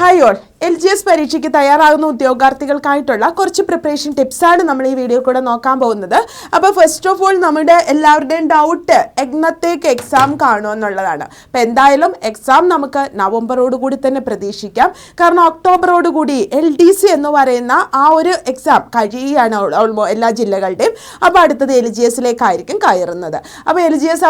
Hi all, LGS പരീക്ഷയ്ക്ക് തയ്യാറാകുന്ന ഉദ്യോഗാർത്ഥികൾക്കായിട്ടുള്ള കുറച്ച് പ്രിപ്പറേഷൻ ടിപ്സാണ് നമ്മൾ ഈ വീഡിയോ കൂടെ നോക്കാൻ പോകുന്നത്. അപ്പോൾ ഫസ്റ്റ് ഓഫ് ഓൾ നമ്മുടെ എല്ലാവരുടെയും ഡൗട്ട് എന്നത്തേക്ക് എക്സാം കാണുമെന്നുള്ളതാണ്. അപ്പോൾ എന്തായാലും എക്സാം നമുക്ക് നവംബറോടുകൂടി തന്നെ പ്രതീക്ഷിക്കാം. കാരണം ഒക്ടോബറോടുകൂടി LDC എന്ന് പറയുന്ന ആ ഒരു എക്സാം കഴിയുകയാണ് എല്ലാ ജില്ലകളുടെയും. അപ്പോൾ അടുത്തത് LGSയിലേക്കായിരിക്കും കയറുന്നത്. അപ്പോൾ LGS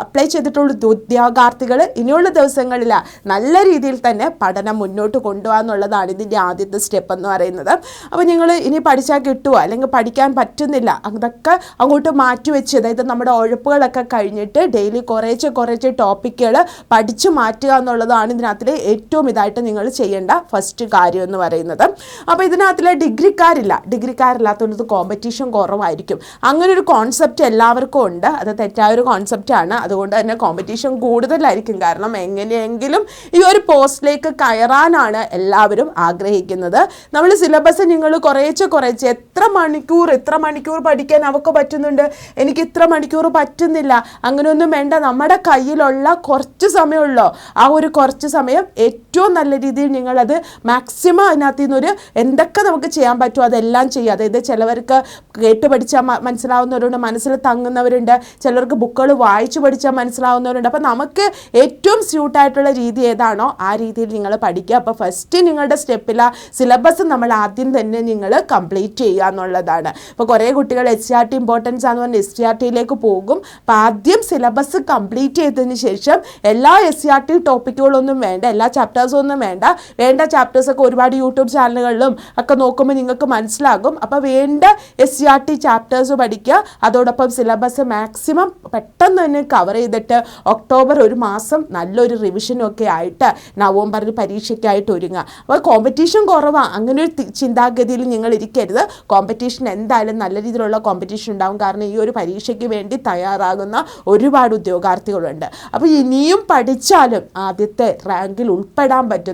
അപ്ലൈ ചെയ്തിട്ടുള്ള ഉദ്യോഗാർത്ഥികൾ ഇനിയുള്ള ദിവസങ്ങളിൽ നല്ല രീതിയിൽ തന്നെ പഠനം മുന്നോട്ട് കൊണ്ടുപോകാന്നുള്ളതാണ് ഇതിൻ്റെ ആദ്യത്തെ സ്റ്റെപ്പ് എന്ന് പറയുന്നത്. അപ്പോൾ നിങ്ങൾ ഇനി പഠിച്ചാൽ കിട്ടുമോ അല്ലെങ്കിൽ പഠിക്കാൻ പറ്റുന്നില്ല, അതൊക്കെ അങ്ങോട്ട് മാറ്റിവെച്ച്, അതായത് നമ്മുടെ ഉഴപ്പുകളൊക്കെ കഴിഞ്ഞിട്ട് ഡെയിലി കുറേശ്ശെ ടോപ്പിക്കുകൾ പഠിച്ചു മാറ്റുക എന്നുള്ളതാണ് ഇതിനകത്തിലെ ഏറ്റവും ഇതായിട്ട് നിങ്ങൾ ചെയ്യേണ്ട ഫസ്റ്റ് കാര്യം എന്ന് പറയുന്നത്. അപ്പോൾ ഇതിനകത്തിൽ ഡിഗ്രിക്കാരില്ലാത്തത് കോമ്പറ്റീഷൻ കുറവായിരിക്കും. അങ്ങനെ ഒരു കോൺസെപ്റ്റ് എല്ലാവർക്കും ഉണ്ട്. അത് തെറ്റായൊരു കോൺസെപ്റ്റാണ്. അതുകൊണ്ട് തന്നെ കോമ്പറ്റീഷൻ കൂടുതലായിരിക്കും. കാരണം എങ്ങനെയെങ്കിലും ഈ ഒരു പോസ്റ്റിലേക്ക് കയറാനാണ് എല്ലാവരും ആഗ്രഹിക്കുന്നത്. നമ്മൾ സിലബസ് നിങ്ങൾ കുറേശ്ശെ എത്ര മണിക്കൂർ പഠിക്കാൻ അവർക്ക് പറ്റുന്നുണ്ട്, എനിക്ക് ഇത്ര മണിക്കൂർ പറ്റുന്നില്ല, അങ്ങനെയൊന്നും വേണ്ട. നമ്മുടെ കയ്യിലുള്ള കുറച്ച് സമയമുള്ളൂ, ആ ഒരു കുറച്ച് സമയം ഏറ്റവും നല്ല രീതിയിൽ നിങ്ങളത് മാക്സിമം അതിനകത്ത് നിന്നൊരു എന്തൊക്കെ നമുക്ക് ചെയ്യാൻ പറ്റുമോ അതെല്ലാം ചെയ്യുക. അതായത് ചിലവർക്ക് കേട്ട് പഠിച്ചാൽ മനസ്സിലാവുന്നവരുണ്ട്, മനസ്സിൽ തങ്ങുന്നവരുണ്ട്, ചിലർക്ക് ബുക്കുകൾ വായിച്ചു പഠിച്ചാൽ മനസ്സിലാവുന്നവരുണ്ട്. അപ്പോൾ നമുക്ക് ഏറ്റവും സ്യൂട്ടായിട്ടുള്ള രീതി ഏതാണോ ആ രീതിയിൽ നിങ്ങൾ പഠിക്കുക. അപ്പോൾ ഫസ്റ്റ് നിങ്ങളുടെ സ്റ്റെപ്പിൽ സിലബസ് നമ്മൾ ആദ്യം തന്നെ നിങ്ങൾ കംപ്ലീറ്റ് ചെയ്യുക എന്നുള്ളതാണ്. ഇപ്പോൾ കുറേ കുട്ടികൾ SCRT ഇമ്പോർട്ടൻസ് ആണെന്ന് പറഞ്ഞാൽ SCRTയിലേക്ക് പോകും. അപ്പോൾ ആദ്യം സിലബസ് കംപ്ലീറ്റ് ചെയ്തതിന് ശേഷം എല്ലാ SCRT ടോപ്പിക്കുകളൊന്നും വേണ്ട, എല്ലാ ചാപ്റ്റേഴ്സും ഒന്നും വേണ്ട ചാപ്റ്റേഴ്സൊക്കെ ഒരുപാട് യൂട്യൂബ് ചാനലുകളിലും ഒക്കെ നോക്കുമ്പോൾ നിങ്ങൾക്ക് മനസ്സിലാകും. അപ്പോൾ വേണ്ട SCRT ചാപ്റ്റേഴ്സ് പഠിക്കുക. അതോടൊപ്പം സിലബസ് മാക്സിമം പെട്ടെന്ന് തന്നെ കവർ ചെയ്തിട്ട് ഒക്ടോബർ ഒരു മാസം നല്ലൊരു റിവിഷനൊക്കെ ആയിട്ട് നവംബറിൽ പരീക്ഷയ്ക്കായിട്ട് ഒരുങ്ങുക. അപ്പോൾ കോമ്പറ്റീഷൻ കുറവാണ്, അങ്ങനെ ഒരു ചിന്താഗതിയിൽ നിങ്ങൾ ഇരിക്കരുത്. കോമ്പറ്റീഷൻ എന്തായാലും നല്ല രീതിയിലുള്ള കോമ്പറ്റീഷൻ ഉണ്ടാകും. കാരണം ഈ ഒരു പരീക്ഷയ്ക്ക് വേണ്ടി തയ്യാറാകുന്ന ഒരുപാട് ഉദ്യോഗാർത്ഥികളുണ്ട്. അപ്പോൾ ഇനിയും പഠിച്ചാലും ആദ്യത്തെ റാങ്കിൽ ഉൾപ്പെടാൻ പറ്റും.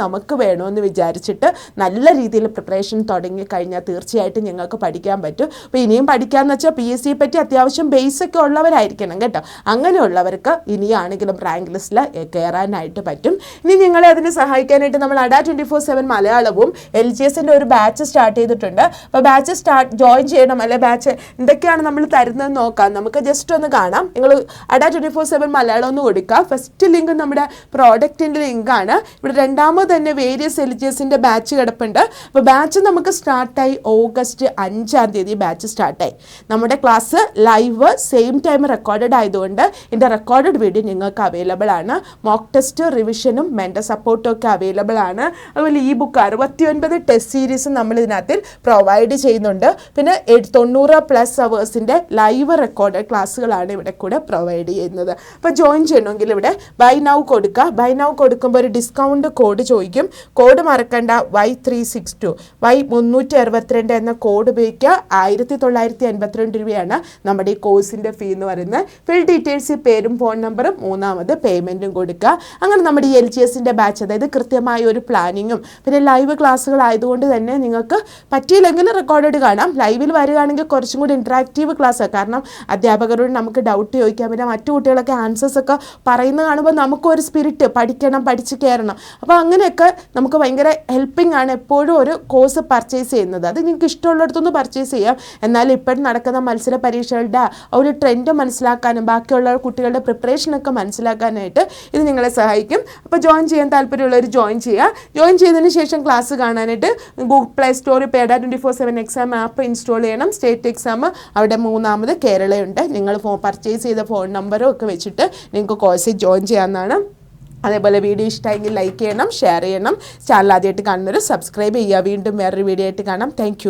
നമുക്ക് വേണമെന്ന് വിചാരിച്ചിട്ട് നല്ല രീതിയിൽ പ്രിപ്പറേഷൻ തുടങ്ങിക്കഴിഞ്ഞാൽ തീർച്ചയായിട്ടും നിങ്ങൾക്ക് പഠിക്കാൻ പറ്റും. അപ്പോൾ ഇനിയും പഠിക്കാമെന്ന് വെച്ചാൽ PSC പറ്റി അത്യാവശ്യം ബേസൊക്കെ ഉള്ളവരായിരിക്കണം കേട്ടോ. അങ്ങനെയുള്ളവർക്ക് ഇനിയാണെങ്കിലും റാങ്ക് ലിസ്റ്റിൽ കയറാനായിട്ട് പറ്റും. ഇനി നിങ്ങളെ അതിന് സഹായിക്കാനായിട്ട് നമ്മൾ അഡ 24/7 മലയാളവും LGSൻ്റെ ഒരു ബാച്ച് സ്റ്റാർട്ട് ചെയ്തിട്ടുണ്ട്. അപ്പോൾ ബാച്ച് ജോയിൻ ചെയ്യണം, അല്ലെ ബാച്ച് എന്തൊക്കെയാണ് നമ്മൾ തരുന്നതെന്ന് നോക്കാം. നമുക്ക് ജസ്റ്റ് ഒന്ന് കാണാം. നിങ്ങൾ അഡ 24/7 മലയാളം ഒന്ന് കൊടുക്കുക. ഫസ്റ്റ് ലിങ്ക് നമ്മുടെ പ്രോഡക്റ്റിൻ്റെ ലിങ്കാണ്. ഇവിടെ രണ്ടാമത് തന്നെ വേരിയസ് LGSൻ്റെ ബാച്ച് കിടപ്പുണ്ട്. അപ്പോൾ ബാച്ച് നമുക്ക് സ്റ്റാർട്ടായി ഓഗസ്റ്റ് 5-ാം തീയതി ബാച്ച് സ്റ്റാർട്ടായി. നമ്മുടെ class live same time recorded ആയതുകൊണ്ട് ഇതിൻ്റെ റെക്കോർഡഡ് വീഡിയോ നിങ്ങൾക്ക് അവൈലബിൾ ആണ്. മോക്ക് ടെസ്റ്റ്, റിവിഷനും മെൻ്റർ സപ്പോർട്ടും ഒക്കെ അവൈലബിൾ ആണ്. അതുപോലെ ഈ ബുക്ക് 69 ടെസ്റ്റ് സീരീസ് നമ്മൾ ഇതിനകത്ത് പ്രൊവൈഡ് ചെയ്യുന്നുണ്ട്. പിന്നെ 90+ അവേഴ്സിൻ്റെ ലൈവ് റെക്കോർഡഡ് ക്ലാസ്സുകളാണ് ഇവിടെ കൂടെ പ്രൊവൈഡ് ചെയ്യുന്നത്. അപ്പോൾ ജോയിൻ ചെയ്യണമെങ്കിൽ ഇവിടെ ബൈ നൗ കൊടുക്കുക. ബൈ നൗ കൊടുക്കുമ്പോൾ ഒരു ഡിസ്കൗണ്ട് കോഡ് ചോദിക്കും. കോഡ് മറക്കണ്ട, Y362 Y362 എന്ന കോഡ് ഉപയോഗിക്കുക. 1982 രൂപയാണ് നമ്മുടെ ഈ കോഴ്സിൻ്റെ ഫീ എന്ന് പറയുന്നത്. ഫിൽ ഡീറ്റെയിൽസ്, പേരും ഫോൺ നമ്പറും, മൂന്നാമത് പേയ്മെൻറ്റും കൊടുക്കുക. അങ്ങനെ നമ്മുടെ ഈ LGSൻ്റെ ബാച്ച്, അതായത് കൃത്യമായ ഒരു പ്ലാനിങ്ങും പിന്നെ ലൈവ് ക്ലാസ്സുകളായതുകൊണ്ട് തന്നെ നിങ്ങൾക്ക് പറ്റിയില്ലെങ്കിൽ റെക്കോർഡഡ് കാണാം. ലൈവിൽ വരികയാണെങ്കിൽ കുറച്ചും കൂടി ഇൻട്രാക്റ്റീവ് ക്ലാസ്സാണ്. കാരണം അധ്യാപകരോട് നമുക്ക് ഡൗട്ട് ചോദിക്കാം. പിന്നെ മറ്റു കുട്ടികളൊക്കെ ആൻസേഴ്സൊക്കെ പറയുന്നത് കാണുമ്പോൾ നമുക്കൊരു സ്പിരിറ്റ്, പഠിക്കണം, പഠിച്ച് കയറണം. അപ്പോൾ അങ്ങനെയൊക്കെ നമുക്ക് ഭയങ്കര ഹെൽപ്പിംഗ് ആണ് എപ്പോഴും ഒരു കോഴ്സ് പർച്ചേസ് ചെയ്യുന്നത്. അത് നിങ്ങൾക്ക് ഇഷ്ടമുള്ളിടത്തൊന്ന് പർച്ചേസ് ചെയ്യാം. എന്നാലും ഇപ്പോഴും നടക്കുന്ന മത്സര പരീക്ഷകളുടെ ഒരു ട്രെൻഡ് മനസ്സിലാക്കാനും ബാക്കിയുള്ള കുട്ടികളുടെ പ്രിപ്പറേഷനൊക്കെ മനസ്സിലാക്കാനായിട്ട് ഇത് നിങ്ങളെ സഹായിക്കും. അപ്പോൾ ജോയിൻ ചെയ്യാൻ താല്പര്യമുള്ളവർ ജോയിൻ ചെയ്യുക. ജോയിൻ ചെയ്തതിന് ശേഷം ക്ലാസ് കാണാനായിട്ട് Google Play Store അഡ 24/7 എക്സാം ആപ്പ് ഇൻസ്റ്റാൾ ചെയ്യണം. സ്റ്റേറ്റ് എക്സാം അവിടെ മൂന്നാമത് കേരളയുണ്ട്. നിങ്ങൾ പർച്ചേസ് ചെയ്ത ഫോൺ നമ്പറും ഒക്കെ വെച്ചിട്ട് നിങ്ങൾക്ക് കോഴ്സിൽ ജോയിൻ ചെയ്യാവുന്നതാണ്. അതേപോലെ വീഡിയോ ഇഷ്ടമായെങ്കിൽ ലൈക്ക് ചെയ്യണം, ഷെയർ ചെയ്യണം. ചാനൽ ആദ്യമായിട്ട് കാണുന്നവർ സബ്സ്ക്രൈബ് ചെയ്യുക. വീണ്ടും വേറൊരു വീഡിയോ ആയിട്ട് കാണാം. താങ്ക്